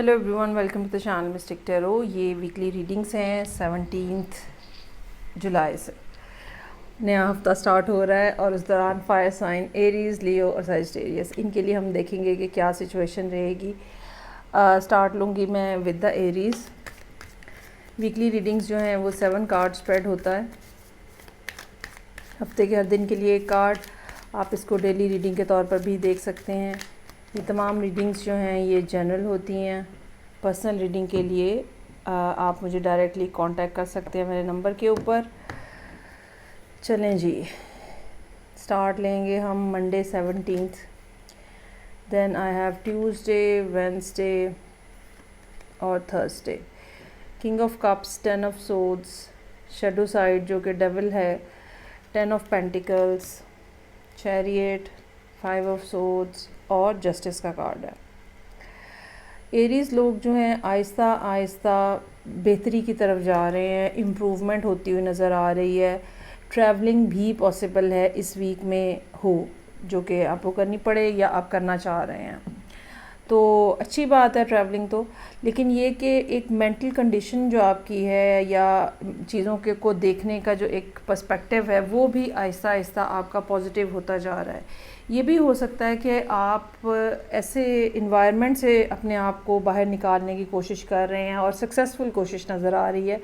Hello everyone, welcome to the channel Mystic Tarot. ये weekly readings हैं 17 जुलाई से। नया हफ्ता स्टार्ट हो रहा है और उस दौरान फायर साइन एरीज़, लियो और सजिटेरियस, इनके लिए हम देखेंगे कि क्या सिचुएशन रहेगी। स्टार्ट लूँगी मैं with the Aries. Weekly readings जो हैं वो 7 कार्ड स्प्रेड होता है। हफ्ते के हर दिन के लिए एक कार्ड। आप इसको डेली रीडिंग के तौर पर भी देख सकते हैं। ये तमाम रीडिंग्स जो हैं ये जनरल होती हैं। पर्सनल रीडिंग के लिए आप मुझे डायरेक्टली कांटेक्ट कर सकते हैं मेरे नंबर के ऊपर। चलें जी, स्टार्ट लेंगे हम Monday 17। Then I have Tuesday, Wednesday और Thursday. King of cups, 10 of swords, shadow side जो कि डेविल है, 10 of pentacles, chariot, 5 of swords और जस्टिस का कार्ड है। एरीज़ लोग जो हैं आहिस्ता आहिस्ता बेहतरी की तरफ जा रहे हैं, इम्प्रूवमेंट होती हुई नज़र आ रही है। ट्रैवलिंग भी पॉसिबल है इस वीक में हो, जो कि आपको करनी पड़े या आप करना चाह रहे हैं तो अच्छी बात है ट्रैवलिंग तो। लेकिन ये कि एक मेंटल कंडीशन जो आपकी है या चीज़ों के को देखने का जो एक पर्सपेक्टिव है वो भी आहिस्ता आहिस्ता आपका पॉजिटिव होता जा रहा है। ये भी हो सकता है कि आप ऐसे इन्वायरमेंट से अपने आप को बाहर निकालने की कोशिश कर रहे हैं और सक्सेसफुल कोशिश नज़र आ रही है,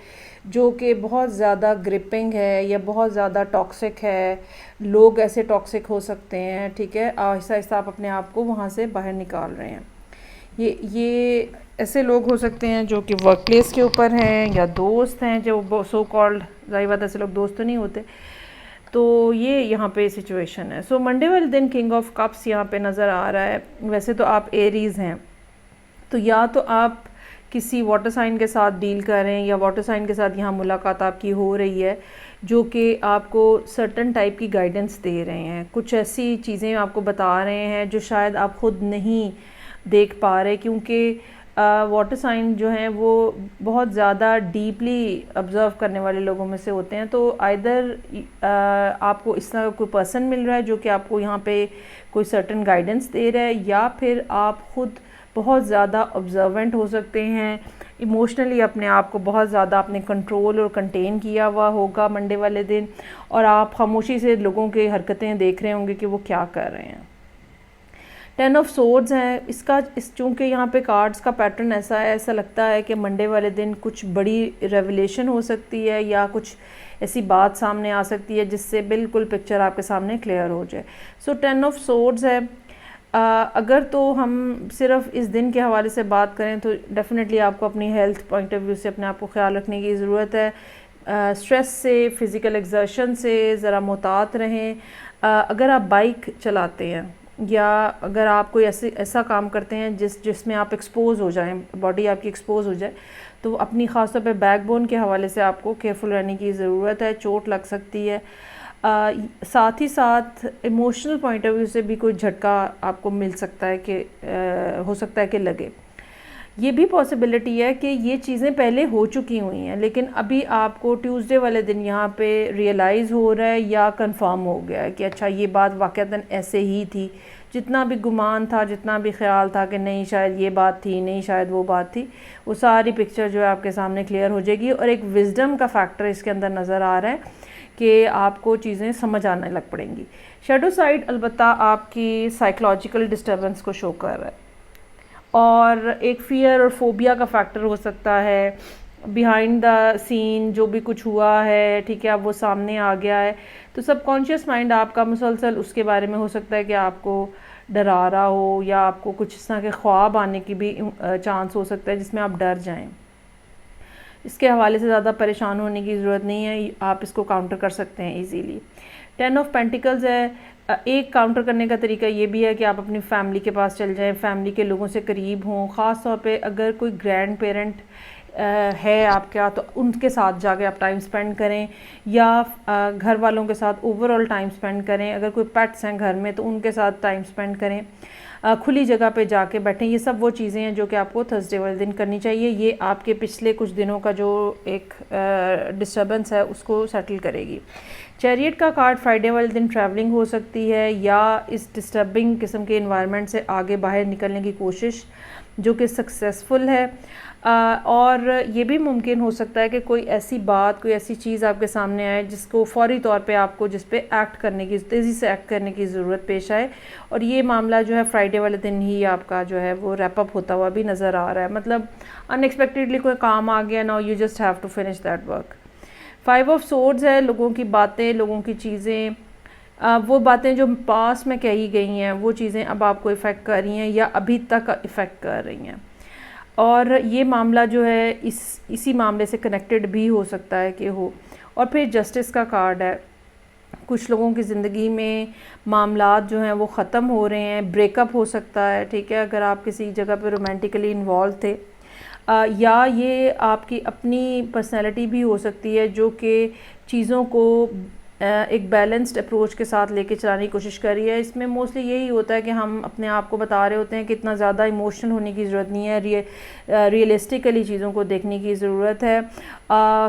जो कि बहुत ज़्यादा ग्रिपिंग है या बहुत ज़्यादा टॉक्सिक है। लोग ऐसे टॉक्सिक हो सकते हैं, ठीक है। आहिस्ता आहिस्ता आप अपने आप को वहाँ से बाहर निकाल रहे हैं। ये ऐसे लोग हो सकते हैं जो कि वर्क प्लेस के ऊपर हैं या दोस्त हैं, जो सो कॉल्ड, ज़ाहिर बात ऐसे लोग दोस्त तो नहीं होते। तो ये यहाँ पे सिचुएशन है। सो मंडे वाले दिन किंग ऑफ कप्स यहाँ पे नज़र आ रहा है। वैसे तो आप एरीज़ हैं, तो या तो आप किसी वाटर साइन के साथ डील कर रहे हैं या वाटर साइन के साथ यहाँ मुलाकात आपकी हो रही है, जो कि आपको सर्टन टाइप की गाइडेंस दे रहे हैं। कुछ ऐसी चीज़ें आपको बता रहे हैं जो शायद आप ख़ुद नहीं देख पा रहे, क्योंकि वाटर साइन जो हैं वो बहुत ज़्यादा डीपली ऑब्ज़र्व करने वाले लोगों में से होते हैं। तो आइदर आपको इस तरह कोई पर्सन मिल रहा है जो कि आपको यहाँ पे कोई सर्टन गाइडेंस दे रहा है, या फिर आप ख़ुद बहुत ज़्यादा ऑब्जर्वेंट हो सकते हैं। इमोशनली अपने आप को बहुत ज़्यादा आपने कंट्रोल और कंटेन किया हुआ होगा मंडे वाले दिन, और आप खामोशी से लोगों की हरकतें देख रहे होंगे कि वो क्या कर रहे हैं। 10 ऑफ सोर्ड्स हैं इसका। चूँकि यहाँ पे कार्ड्स का पैटर्न ऐसा है, ऐसा लगता है कि मंडे वाले दिन कुछ बड़ी रेवलेशन हो सकती है या कुछ ऐसी बात सामने आ सकती है जिससे बिल्कुल पिक्चर आपके सामने क्लियर हो जाए। सो 10 ऑफ सोर्ड्स है। अगर तो हम सिर्फ इस दिन के हवाले से बात करें तो डेफिनेटली आपको अपनी हेल्थ पॉइंट ऑफ व्यू से अपने आप को ख्याल रखने की ज़रूरत है। स्ट्रेस से, फ़िज़िकल एग्जर्शन से ज़रा मुहतात रहें। अगर आप बाइक चलाते हैं या अगर आप कोई ऐसा काम करते हैं जिसमें आप एक्सपोज हो जाएं, बॉडी आपकी एक्सपोज हो जाए, तो अपनी ख़ास तौर पे बैकबोन के हवाले से आपको केयरफुल रहने की ज़रूरत है। चोट लग सकती है। साथ ही साथ इमोशनल पॉइंट ऑफ व्यू से भी कोई झटका आपको मिल सकता है कि हो सकता है कि लगे। ये भी पॉसिबिलिटी है कि ये चीज़ें पहले हो चुकी हुई हैं, लेकिन अभी आपको ट्यूसडे वाले दिन यहाँ पे रियलाइज़ हो रहा है या कंफर्म हो गया है कि अच्छा ये बात वाक़तन ऐसे ही थी। जितना भी गुमान था, जितना भी ख्याल था कि नहीं शायद ये बात थी, नहीं शायद वो बात थी, वो सारी पिक्चर जो है आपके सामने क्लियर हो जाएगी। और एक विजडम का फैक्टर इसके अंदर नज़र आ रहा है कि आपको चीज़ें समझ आने लग पड़ेंगी। शैडो साइड अलबत्ता आपकी साइकोलॉजिकल डिस्टर्बेंस को शो कर रहा है, और एक फ़ियर और फोबिया का फैक्टर हो सकता है। बिहाइंड द सीन जो भी कुछ हुआ है, ठीक है, अब वो सामने आ गया है, तो सबकॉन्शियस माइंड आपका मुसलसल उसके बारे में हो सकता है कि आपको डरा रहा हो, या आपको कुछ इस तरह के ख्वाब आने की भी चांस हो सकता है जिसमें आप डर जाएं। इसके हवाले से ज़्यादा परेशान होने की ज़रूरत नहीं है, आप इसको काउंटर कर सकते हैं इजीली। 10 ऑफ पेंटिकल्स है। एक काउंटर करने का तरीका ये भी है कि आप अपनी फैमिली के पास चल जाएं, फैमिली के लोगों से करीब हों। ख़ास तौर पे अगर कोई ग्रैंड पेरेंट है आपका, तो उनके साथ जाके आप टाइम स्पेंड करें, या घर वालों के साथ ओवरऑल टाइम स्पेंड करें। अगर कोई पेट्स हैं घर में तो उनके साथ टाइम स्पेंड करें। खुली जगह पे जाके बैठें। ये सब वो चीज़ें हैं जो कि आपको थर्सडे वाले दिन करनी चाहिए। ये आपके पिछले कुछ दिनों का जो एक डिस्टर्बेंस है उसको सेटल करेगी। चैरियट का कार्ड, फ्राइडे वाले दिन ट्रैवलिंग हो सकती है या इस डिस्टर्बिंग किस्म के इन्वायरमेंट से आगे बाहर निकलने की कोशिश। जो कि सक्सेसफुल है। और ये भी मुमकिन हो सकता है कि कोई ऐसी बात, कोई ऐसी चीज़ आपके सामने आए जिसको फ़ौरी तौर पे आपको जिस पे एक्ट करने की, तेज़ी से एक्ट करने की ज़रूरत पेश आए। और ये मामला जो है फ्राइडे वाले दिन ही आपका जो है वो रैप अप होता हुआ भी नज़र आ रहा है। मतलब अनएक्सपेक्टेडली कोई काम आ गया, now you just have to finish that work. 5 of swords है, लोगों की बातें, लोगों की चीज़ें, वो बातें जो पास में कही गई हैं वो चीज़ें अब आपको इफ़ेक्ट कर रही हैं या अभी तक इफ़ेक्ट कर रही हैं। और ये मामला जो है इसी मामले से कनेक्टेड भी हो सकता है कि हो। और फिर जस्टिस का कार्ड है, कुछ लोगों की ज़िंदगी में मामलात जो हैं वो ख़त्म हो रहे हैं, ब्रेकअप हो सकता है, ठीक है, अगर आप किसी जगह पे रोमांटिकली इन्वॉल्व थे। या ये आपकी अपनी पर्सनैलिटी भी हो सकती है जो कि चीज़ों को एक बैलेंस्ड अप्रोच के साथ लेके चलाने की कोशिश कर रही है। इसमें मोस्टली यही होता है कि हम अपने आप को बता रहे होते हैं कि इतना ज़्यादा इमोशनल होने की ज़रूरत नहीं है, रियलिस्टिकली चीज़ों को देखने की ज़रूरत है।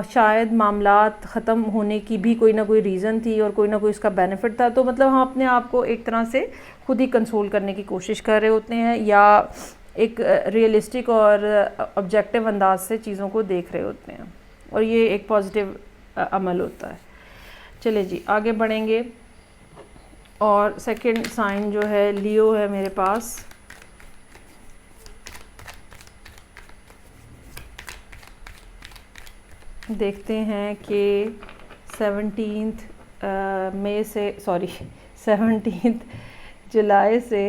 शायद मामलात ख़त्म होने की भी कोई ना कोई रीज़न थी और कोई ना कोई उसका बेनिफिट था। तो मतलब हम अपने आप को एक तरह से खुद ही कंसोल करने की कोशिश कर रहे होते हैं या एक रियलिस्टिक और ऑब्जेक्टिव अंदाज से चीज़ों को देख रहे होते हैं, और ये एक पॉजिटिव अमल होता है। चलिए जी आगे बढ़ेंगे। और सेकंड साइन जो है लियो है मेरे पास। देखते हैं कि 17 जुलाई से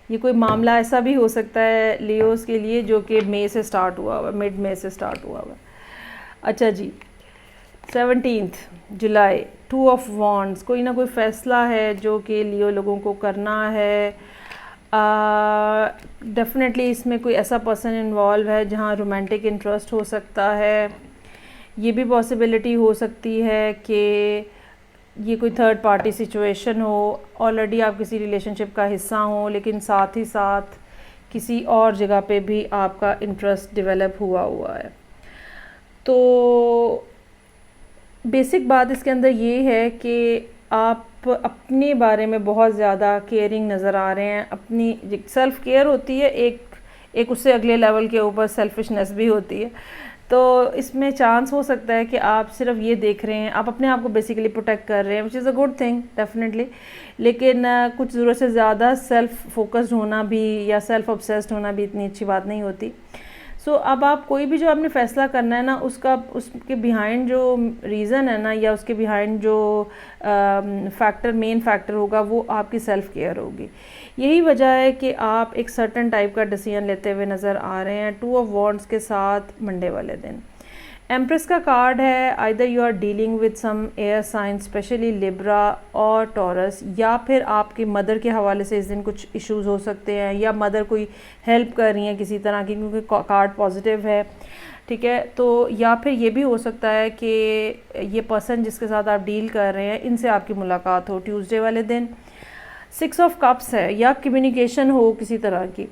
ये कोई मामला ऐसा भी हो सकता है लियोस के लिए जो कि मई से स्टार्ट हुआ हुआ, मिड मई से स्टार्ट हुआ हुआ। अच्छा जी, 17 जुलाई, 2 ऑफ वॉन्ड्स, कोई ना कोई फ़ैसला है जो कि लियो लोगों को करना है। डेफिनेटली इसमें कोई ऐसा पर्सन इन्वॉल्व है जहाँ रोमांटिक इंटरेस्ट हो सकता है। ये भी पॉसिबिलिटी हो सकती है कि ये कोई थर्ड पार्टी सिचुएशन हो, ऑलरेडी आप किसी रिलेशनशिप का हिस्सा हो लेकिन साथ ही साथ किसी और जगह पे भी आपका इंटरेस्ट डेवलप हुआ है। तो बेसिक बात इसके अंदर ये है कि आप अपने बारे में बहुत ज़्यादा केयरिंग नज़र आ रहे हैं। अपनी सेल्फ़ केयर होती है, एक उससे अगले लेवल के ऊपर सेल्फिशनेस भी होती है। तो इसमें चांस हो सकता है कि आप सिर्फ ये देख रहे हैं, आप अपने आप को बेसिकली प्रोटेक्ट कर रहे हैं, which is a good thing definitely. लेकिन कुछ ज़रूरत से ज़्यादा सेल्फ़ फोकस्ड होना भी या सेल्फ़ ऑब्सेस्ड होना भी इतनी अच्छी बात नहीं होती। सो अब आप कोई भी जो आपने फ़ैसला करना है ना, उसके बिहाइंड जो रीज़न है ना, या उसके बिहाइंड जो मेन फैक्टर होगा वो आपकी सेल्फ़ केयर होगी। यही वजह है कि आप एक सर्टन टाइप का डिसीजन लेते हुए नज़र आ रहे हैं 2 ऑफ वॉन्ड्स के साथ मंडे वाले दिन। एम्प्रेस का कार्ड है, either you are dealing with some air sign, specially Libra और टॉरस, या फिर आपकी मदर के हवाले से इस दिन कुछ इश्यूज़ हो सकते हैं, या मदर कोई हेल्प कर रही हैं किसी तरह की, क्योंकि कार्ड पॉजिटिव है, ठीक है। तो या फिर ये भी हो सकता है कि ये पर्सन जिसके साथ आप डील कर रहे हैं इनसे आपकी मुलाकात हो ट्यूसडे वाले दिन। 6 ऑफ कप्स है, या कम्युनिकेशन हो किसी तरह की।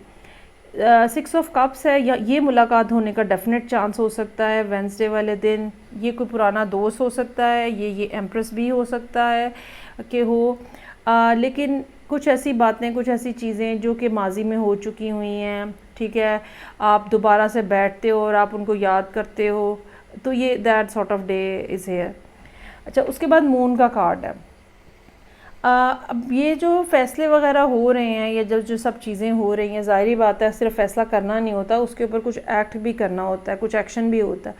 6 ऑफ कप्स है, या ये मुलाकात होने का डेफिनेट चांस हो सकता है वेंसडे वाले दिन। ये कोई पुराना दोस्त हो सकता है, ये एम्प्रेस भी हो सकता है कि हो। लेकिन कुछ ऐसी बातें, कुछ ऐसी चीज़ें जो कि माजी में हो चुकी हुई हैं, ठीक है, आप दोबारा से बैठते हो और आप उनको याद करते हो, तो ये that sort of day is here. अच्छा, उसके बाद मून का कार्ड है। अब ये जो फ़ैसले वगैरह हो रहे हैं या जो सब चीज़ें हो रही हैं, ज़ाहिरी बात है सिर्फ फ़ैसला करना नहीं होता, उसके ऊपर कुछ एक्ट भी करना होता है, कुछ एक्शन भी होता है।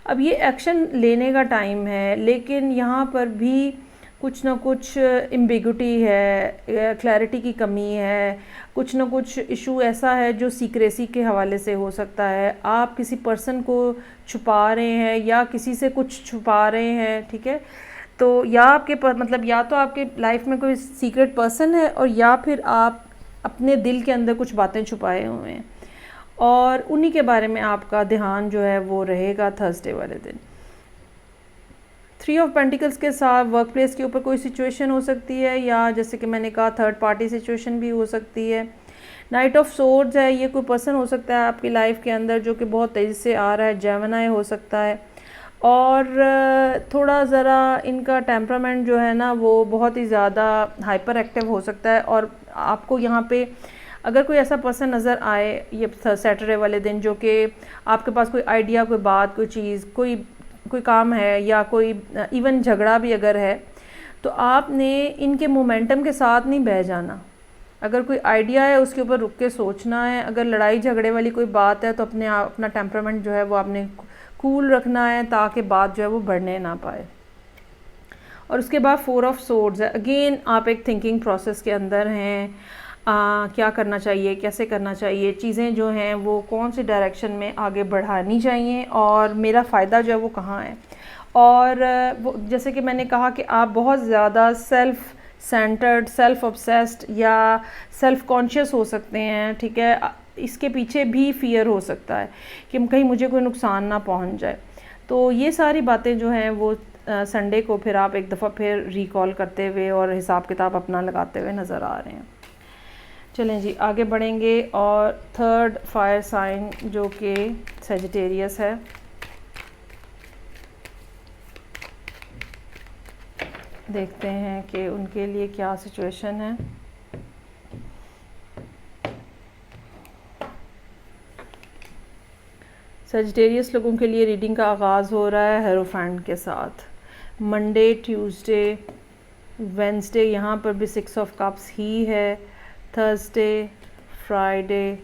अब ये एक्शन लेने का टाइम है, लेकिन यहाँ पर भी कुछ ना कुछ एम्बिग्युइटी है, क्लैरिटी की कमी है, कुछ ना कुछ इशू ऐसा है जो सीक्रेसी के हवाले से हो सकता है। आप किसी पर्सन को छुपा रहे हैं या किसी से कुछ छुपा रहे हैं, ठीक है। तो या आपके मतलब या तो आपके लाइफ में कोई सीक्रेट पर्सन है, और या फिर आप अपने दिल के अंदर कुछ बातें छुपाए हुए हैं, और उन्हीं के बारे में आपका ध्यान जो है वो रहेगा थर्सडे वाले दिन। 3 ऑफ पेंटिकल्स के साथ वर्क प्लेस के ऊपर कोई सिचुएशन हो सकती है, या जैसे कि मैंने कहा थर्ड पार्टी सिचुएशन भी हो सकती है। नाइट ऑफ सोर्ड्स है, ये कोई पर्सन हो सकता है आपकी लाइफ के अंदर जो कि बहुत तेज़ी से आ रहा है, जेमिनी हो सकता है, और थोड़ा ज़रा इनका टेम्परामेंट जो है ना वो बहुत ही ज़्यादा हाइपर एक्टिव हो सकता है, और आपको यहाँ पे अगर कोई ऐसा पर्सन नज़र आए ये सैटरडे वाले दिन जो कि आपके पास कोई आइडिया, कोई बात, कोई चीज़, कोई काम है या कोई इवन झगड़ा भी अगर है, तो आपने इनके मोमेंटम के साथ नहीं बह जाना। अगर कोई आइडिया है उसके ऊपर रुक के सोचना है। अगर लड़ाई झगड़े वाली कोई बात है तो अपना टेम्परामेंट जो है वो आपने कूल रखना है ताकि बात जो है वो बढ़ने ना पाए। और उसके बाद 4 ऑफ सोर्ड्स है। अगेन आप एक थिंकिंग प्रोसेस के अंदर हैं, क्या करना चाहिए, कैसे करना चाहिए, चीज़ें जो हैं वो कौन सी डायरेक्शन में आगे बढ़ानी चाहिए और मेरा फ़ायदा जो है वो कहाँ है। और वो जैसे कि मैंने कहा कि आप बहुत ज़्यादा सेल्फ़ सेंटर्ड, सेल्फ़ ऑब्सेस्ड या सेल्फ़ कॉन्शियस हो सकते हैं, ठीक है। इसके पीछे भी फ़ियर हो सकता है कि कहीं मुझे कोई नुकसान ना पहुंच जाए। तो ये सारी बातें जो हैं वो संडे को फिर आप एक दफ़ा फिर रिकॉल करते हुए और हिसाब किताब अपना लगाते हुए नज़र आ रहे हैं। चलें जी आगे बढ़ेंगे। और थर्ड फायर साइन जो कि सजिटेरियस है, देखते हैं कि उनके लिए क्या सिचुएशन है। सजिटेरियस लोगों के लिए रीडिंग का आगाज़ हो रहा है हेरोफेंट के साथ। मंडे, ट्यूसडे, वेंसडे, यहाँ पर भी 6 ऑफ कप्स ही है। थर्सडे, फ्राइडे,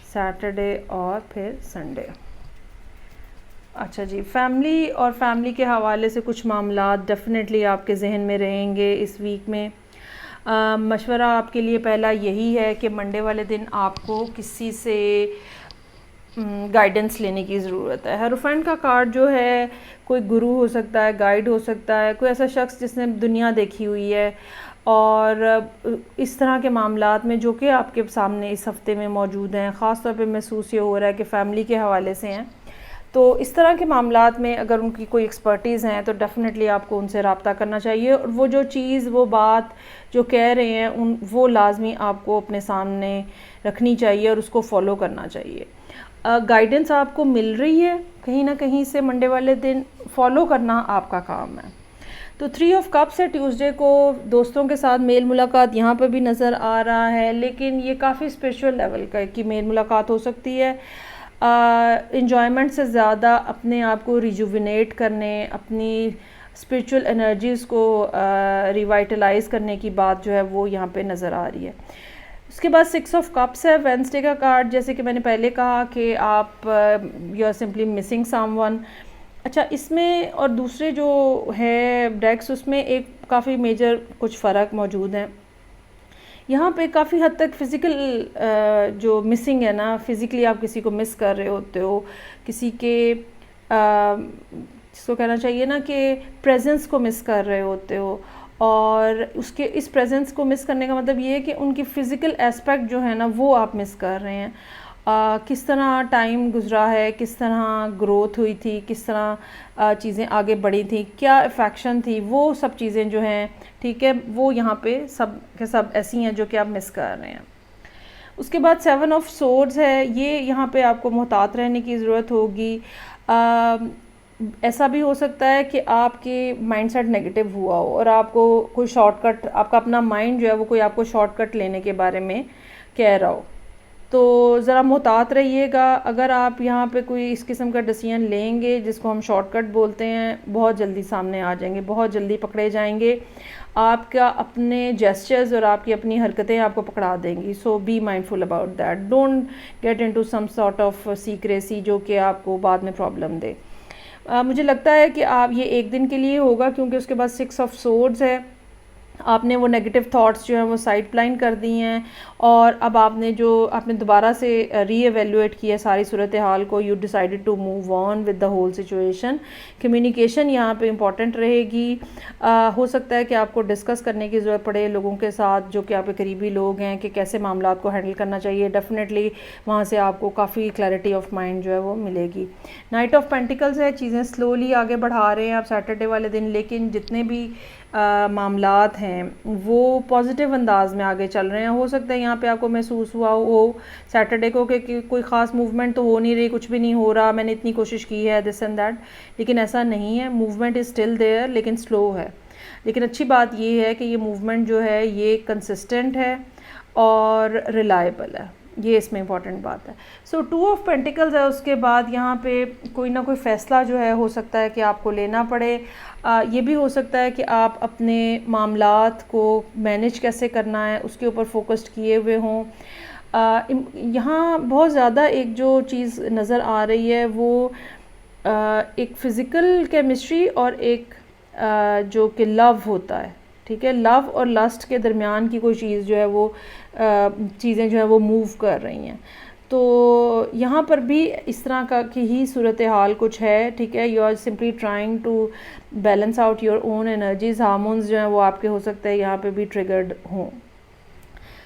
सैटरडे और फिर संडे। अच्छा जी, फैमिली और फैमिली के हवाले से कुछ मामला डेफ़िनेटली आपके जहन में रहेंगे इस वीक में। मशवरा आपके लिए पहला यही है कि मंडे वाले दिन आपको किसी से गाइडेंस लेने की ज़रूरत है। हेरोफेंट का कार्ड जो है कोई गुरु हो सकता है, गाइड हो सकता है, कोई ऐसा शख्स जिसने दुनिया देखी हुई है और इस तरह के मामलात में जो कि आपके सामने इस हफ़्ते में मौजूद हैं। ख़ास तौर पे महसूस ये हो रहा है कि फ़ैमिली के हवाले से हैं। तो इस तरह के मामलात में अगर उनकी कोई एक्सपर्टीज़ हैं तो डेफ़िनेटली आपको उनसे रब्ता करना चाहिए और वो जो चीज़, वो बात जो कह रहे हैं वो लाजमी आपको अपने सामने रखनी चाहिए और उसको फ़ॉलो करना चाहिए। गाइडेंस आपको मिल रही है कहीं ना कहीं से, मंडे वाले दिन फॉलो करना आपका काम है। तो 3 ऑफ कप्स है। ट्यूसडे को दोस्तों के साथ मेल मुलाकात यहाँ पर भी नज़र आ रहा है, लेकिन ये काफ़ी स्पिरिचुअल लेवल का की मेल मुलाकात हो सकती है। इंजॉयमेंट से ज़्यादा अपने आप को रिजुविनेट करने, अपनी स्पिरिचुअल एनर्जीज़ को रिवाइटलाइज करने की बात जो है वो यहाँ पे नज़र आ रही है। उसके बाद 6 ऑफ कप्स है। वेंसडे का कार्ड, जैसे कि मैंने पहले कहा कि आप you are simply missing someone. अच्छा, इसमें और दूसरे जो है डेक्स उसमें एक काफ़ी मेजर कुछ फ़र्क मौजूद है। यहाँ पे काफ़ी हद तक फ़िज़िकल जो मिसिंग है ना, फ़िज़िकली आप किसी को मिस कर रहे होते हो, किसी के जिसको कहना चाहिए ना कि प्रेजेंस को मिस कर रहे होते हो। और उसके इस प्रेजेंस को मिस करने का मतलब ये है कि उनकी फ़िज़िकल एस्पेक्ट जो है ना वो आप मिस कर रहे हैं। किस तरह टाइम गुज़रा है, किस तरह ग्रोथ हुई थी, किस तरह चीज़ें आगे बढ़ी थी, क्या अफेक्शन थी, वो सब चीज़ें जो हैं, ठीक है, वो यहाँ पे सब के सब ऐसी हैं जो कि आप मिस कर रहे हैं। उसके बाद 7 ऑफ सोर्ड्स है। ये यहाँ पे आपको मोहतात रहने की ज़रूरत होगी। ऐसा भी हो सकता है कि आपके माइंडसेट नेगेटिव हुआ हो और आपको कोई शॉर्टकट, आपका अपना माइंड जो है वो कोई आपको शॉर्टकट लेने के बारे में कह रहा हो, तो ज़रा मोहतात रहिएगा। अगर आप यहाँ पे कोई इस किस्म का डिसीजन लेंगे जिसको हम शॉर्टकट बोलते हैं, बहुत जल्दी सामने आ जाएंगे, बहुत जल्दी पकड़े जाएंगे। आपका अपने जेस्चर्स और आपकी अपनी हरकतें आपको पकड़ा देंगी। So be mindful about that, don't get into some sort of secrecy जो कि आपको बाद में प्रॉब्लम दे। मुझे लगता है कि आप ये एक दिन के लिए होगा, क्योंकि उसके बाद 6 ऑफ सोर्ड्स है। आपने वो नेगेटिव थॉट्स जो हैं वो साइड प्लाइन कर दी हैं और अब आपने दोबारा से रीएवेल्युएट किया सारी सूरत हाल को। You decided to move on with the whole situation. Communication यहाँ पे इम्पॉर्टेंट रहेगी। हो सकता है कि आपको डिस्कस करने की ज़रूरत पड़े लोगों के साथ जो कि आपके करीबी लोग हैं कि कैसे मामलात को हैंडल करना चाहिए। डेफिनेटली वहाँ से आपको काफ़ी क्लैरिटी ऑफ माइंड जो है वो मिलेगी। नाइट ऑफ पेंटिकल्स है। चीज़ें स्लोली आगे बढ़ा रहे हैं आप सैटरडे वाले दिन, लेकिन जितने भी मामलात हैं वो पॉजिटिव अंदाज में आगे चल रहे हैं। हो सकता है यहाँ पे आपको महसूस हुआ हो सैटरडे को कि कोई ख़ास मूवमेंट तो हो नहीं रही, कुछ भी नहीं हो रहा, मैंने इतनी कोशिश की है, दिस एंड दैट, लेकिन ऐसा नहीं है। मूवमेंट इज़ स्टिल देयर, लेकिन स्लो है। लेकिन अच्छी बात ये है कि ये मूवमेंट जो है ये कंसिस्टेंट है। और रिलायबल है, ये इसमें इंपॉर्टेंट बात है। सो 2 ऑफ पेंटिकल्स है, उसके बाद यहाँ पे कोई ना कोई फ़ैसला जो है हो सकता है कि आपको लेना पड़े। ये भी हो सकता है कि आप अपने मामलात को मैनेज कैसे करना है उसके ऊपर फोकस्ड किए हुए हों। यहाँ बहुत ज़्यादा एक जो चीज़ नज़र आ रही है वो एक फ़िज़िकल केमिस्ट्री और एक जो कि लव होता है, ठीक है, लव और लस्ट के दरमियान की कोई चीज़ जो है वो चीज़ें जो है वो मूव कर रही हैं। तो यहाँ पर भी इस तरह का की ही सूरत हाल कुछ है, ठीक है। You are simply trying to balance out your own energies, hormones जो हैं वो आपके हो सकते हैं यहाँ पे भी ट्रिगर्ड हों।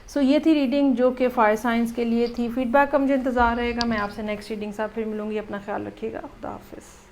सो ये थी रीडिंग जो कि फायर साइंस के लिए थी। फीडबैक का मुझे इंतज़ार रहेगा। मैं आपसे नेक्स्ट रीडिंग साथ फिर मिलूँगी। अपना ख्याल रखिएगा। खुदा हाफिज़।